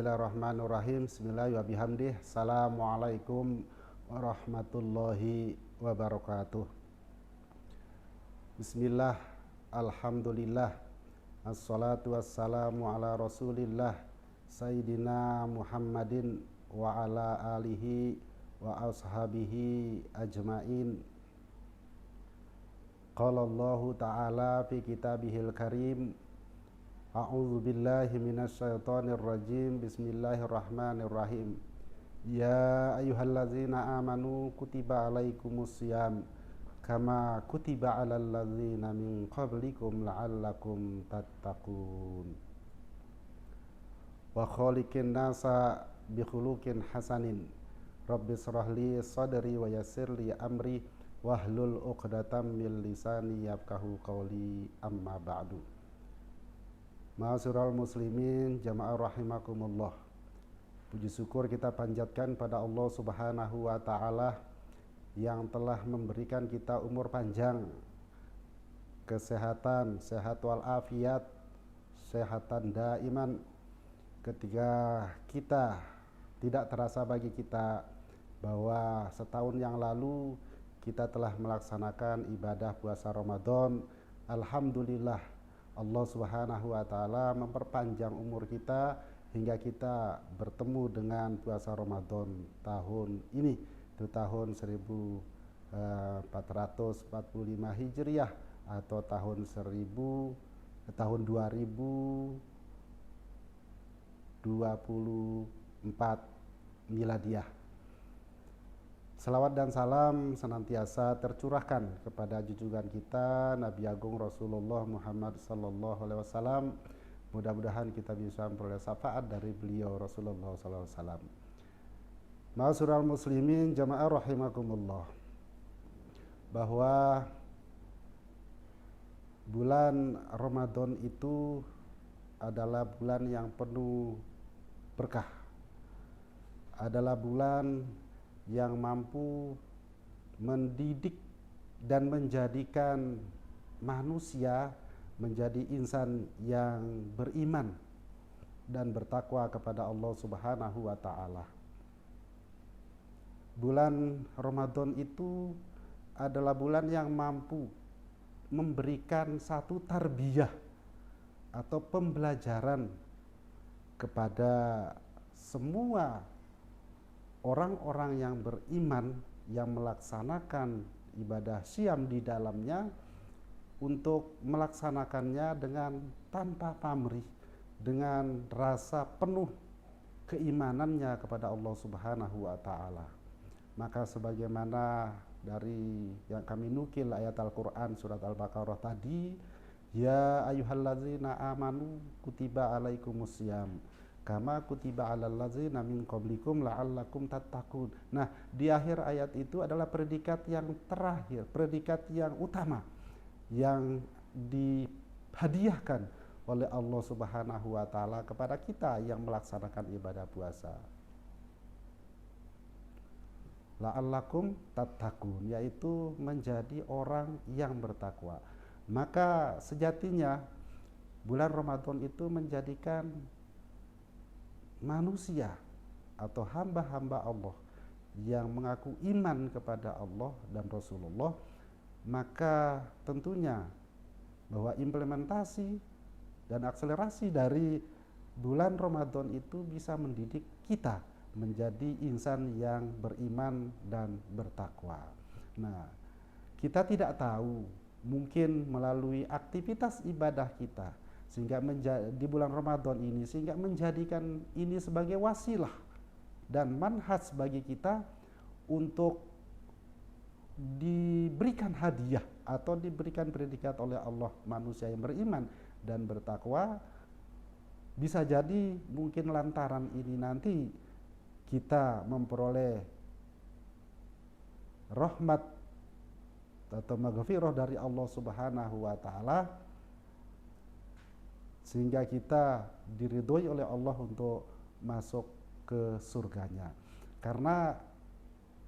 Bismillahirrahmanirrahim. Bismillahirrahmanirrahim. Assalamualaikum warahmatullahi wabarakatuh. Bismillah, alhamdulillah, assalatu wassalamu ala rasulillah Sayyidina Muhammadin wa ala alihi wa ashabihi ajmain. Qala Allahu ta'ala fi kitabihil karim, a'udzu billahi minasyaitonir rajim. Bismillahirrahmanirrahim. Ya ayyuhallazina amanu kutiba alaikumusiyam kama kutiba alal ladzina min qablikum la'allakum tattaqun. Wa khaliqin nasa bi khuluqin hasanin. Rabbi shrahli sadri wa yassirli amri wahlul 'uqdatam min lisani yafqahu qawli, amma ba'du. Ma'asyiral muslimin jamaah rahimakumullah. Puji syukur kita panjatkan pada Allah Subhanahu wa taala yang telah memberikan kita umur panjang, kesehatan, sehat wal afiat, sehatan daiman, ketika kita tidak terasa bagi kita bahwa setahun yang lalu kita telah melaksanakan ibadah puasa Ramadan. Alhamdulillah, Allah Subhanahu wa taala memperpanjang umur kita hingga kita bertemu dengan puasa Ramadan tahun ini, itu tahun 1445 Hijriah atau tahun 2024 Miladiah. Salawat dan salam senantiasa tercurahkan kepada junjungan kita Nabi Agung Rasulullah Muhammad sallallahu alaihi wasallam. Mudah-mudahan kita bisa memperoleh syafaat dari beliau Rasulullah sallallahu alaihi wasallam. Ma'asyiral muslimin jamaah rahimakumullah, bahwa bulan Ramadan itu adalah bulan yang penuh berkah, adalah bulan yang mampu mendidik dan menjadikan manusia menjadi insan yang beriman dan bertakwa kepada Allah Subhanahu wa taala. Bulan Ramadan itu adalah bulan yang mampu memberikan satu tarbiyah atau pembelajaran kepada semua orang-orang yang beriman yang melaksanakan ibadah siam di dalamnya, untuk melaksanakannya dengan tanpa pamrih, dengan rasa penuh keimanannya kepada Allah Subhanahu wa taala. Maka sebagaimana dari yang kami nukil ayat Al-Qur'an surat Al-Baqarah tadi, ya ayyuhallazina amanu kutiba alaikumusiyam kama kutiba alal ladzina min qablikum la'allakum tattaqun. Nah, di akhir ayat itu adalah predikat yang terakhir, predikat yang utama yang dihadiahkan oleh Allah Subhanahu wa taala kepada kita yang melaksanakan ibadah puasa. La'allakum tattaqun, yaitu menjadi orang yang bertakwa. Maka sejatinya bulan Ramadan itu menjadikan manusia atau hamba-hamba Allah yang mengaku iman kepada Allah dan Rasulullah, maka tentunya bahwa implementasi dan akselerasi dari bulan Ramadan itu bisa mendidik kita menjadi insan yang beriman dan bertakwa. Nah, kita tidak tahu, mungkin melalui aktivitas ibadah kita sehingga di bulan Ramadan ini, sehingga menjadikan ini sebagai wasilah dan manhaj bagi kita untuk diberikan hadiah atau diberikan predikat oleh Allah manusia yang beriman dan bertakwa. Bisa jadi mungkin lantaran ini nanti kita memperoleh rahmat atau maghfirah dari Allah Subhanahu wa taala, sehingga kita diridhoi oleh Allah untuk masuk ke surganya. Karena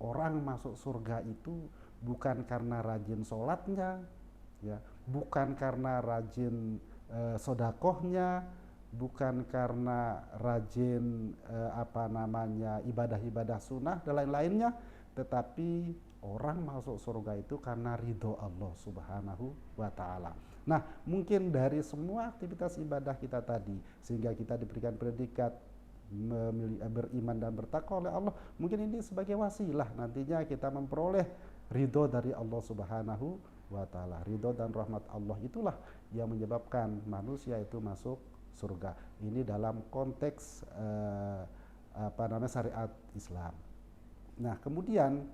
orang masuk surga itu bukan karena rajin sholatnya, ya, bukan karena rajin sodakohnya, bukan karena rajin ibadah-ibadah sunnah dan lain-lainnya, tetapi orang masuk surga itu karena ridho Allah Subhanahu wa Ta'ala. Nah, mungkin dari semua aktivitas ibadah kita tadi, sehingga kita diberikan predikat beriman dan bertakwa oleh Allah, mungkin ini sebagai wasilah nantinya kita memperoleh ridho dari Allah Subhanahu wa Ta'ala. Ridho dan rahmat Allah itulah yang menyebabkan manusia itu masuk surga. Ini dalam konteks syariat Islam. Nah, kemudian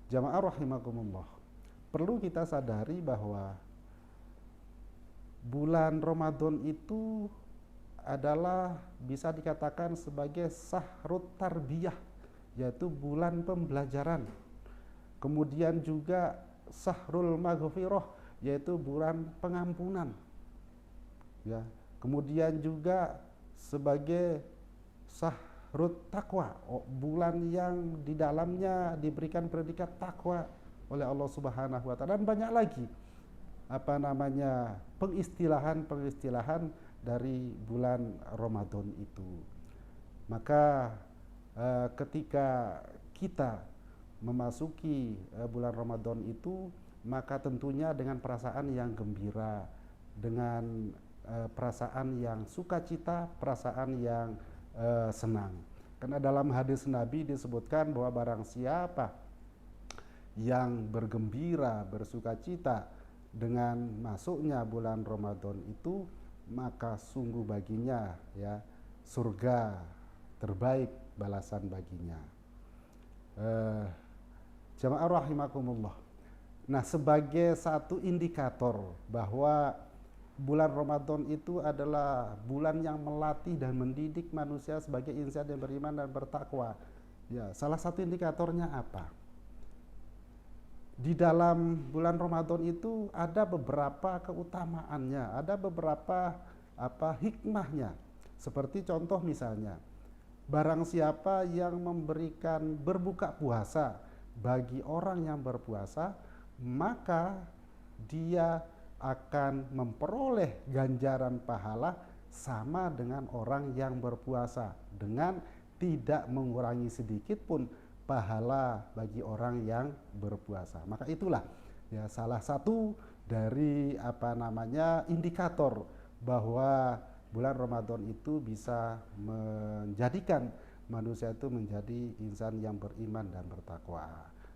jamaah rahimakumullah, perlu kita sadari bahwa bulan Ramadan itu adalah bisa dikatakan sebagai sahrut tarbiyah, yaitu bulan pembelajaran. Kemudian juga sahrul maghfirah, yaitu bulan pengampunan. Ya, kemudian juga sebagai sahrut takwa, bulan yang di dalamnya diberikan predikat takwa oleh Allah Subhanahu wa Ta'ala, dan banyak lagi pengistilahan dari bulan Ramadan itu. Maka ketika kita memasuki bulan Ramadan itu, maka tentunya dengan perasaan yang gembira, dengan perasaan yang sukacita, perasaan yang senang. Karena dalam hadis Nabi disebutkan bahwa barang siapa yang bergembira, bersukacita dengan masuknya bulan Ramadan itu, maka sungguh baginya ya surga terbaik balasan baginya. Jamaah rahimakumullah. Nah, sebagai satu indikator bahwa bulan Ramadan itu adalah bulan yang melatih dan mendidik manusia sebagai insan yang beriman dan bertakwa. Ya, salah satu indikatornya apa? Di dalam bulan Ramadan itu ada beberapa keutamaannya, ada beberapa hikmahnya. Seperti contoh misalnya, barang siapa yang memberikan berbuka puasa bagi orang yang berpuasa, maka dia akan memperoleh ganjaran pahala sama dengan orang yang berpuasa, dengan tidak mengurangi sedikit pun pahala bagi orang yang berpuasa. Maka itulah ya salah satu dari indikator bahwa bulan Ramadan itu bisa menjadikan manusia itu menjadi insan yang beriman dan bertakwa.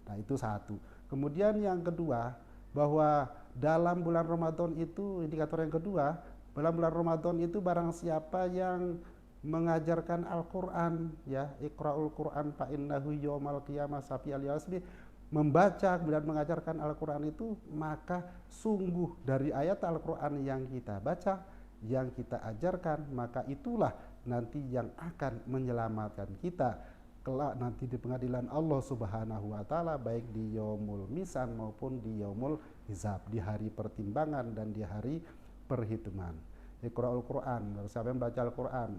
Nah, itu satu. Kemudian yang kedua, bahwa dalam bulan Ramadan itu, indikator yang kedua, dalam bulan Ramadan itu barang siapa yang mengajarkan Al-Quran, ya, Iqra'ul Quran fa innahu yaumal qiyamah syafi'al yasmi, membaca dan mengajarkan Al-Quran itu, maka sungguh dari ayat Al-Quran yang kita baca, yang kita ajarkan, maka itulah nanti yang akan menyelamatkan kita kelak nanti di pengadilan Allah Subhanahu wa Ta'ala, baik di yaumul misan maupun di yaumul hisab, di hari pertimbangan dan di hari perhitungan. Iqra'ul Quran, siapa yang baca Al-Quran,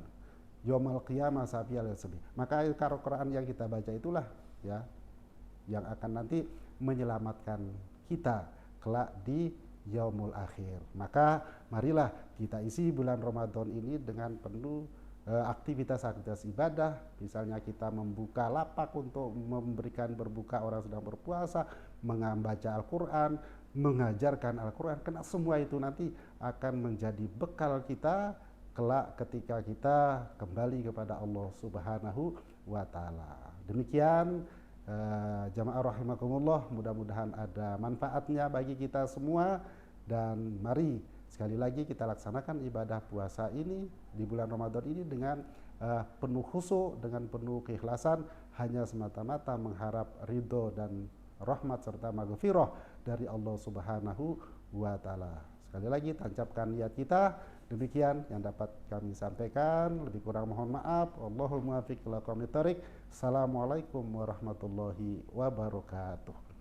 yaumul qiyamah syafi'al yasmi, maka Al-Quran yang kita baca itulah ya yang akan nanti menyelamatkan kita kelak di yaumul akhir. Maka marilah kita isi bulan Ramadan ini dengan penuh aktivitas-aktivitas ibadah. Misalnya kita membuka lapak untuk memberikan berbuka orang sedang berpuasa, membaca Al-Quran, mengajarkan Al-Quran, karena semua itu nanti akan menjadi bekal kita kelak ketika kita kembali kepada Allah Subhanahu wa Ta'ala. Demikian jamaah rahimakumullah, mudah-mudahan ada manfaatnya bagi kita semua, dan mari sekali lagi kita laksanakan ibadah puasa ini di bulan Ramadan ini dengan penuh khusyuk, dengan penuh keikhlasan, hanya semata-mata mengharap ridho dan rahmat serta maghfirah dari Allah Subhanahu wa Ta'ala. Sekali lagi tancapkan niat kita. Demikian yang dapat kami sampaikan, lebih kurang mohon maaf. Wallahul muwaffiq ila aqwamit thoriq. Assalamualaikum warahmatullahi wabarakatuh.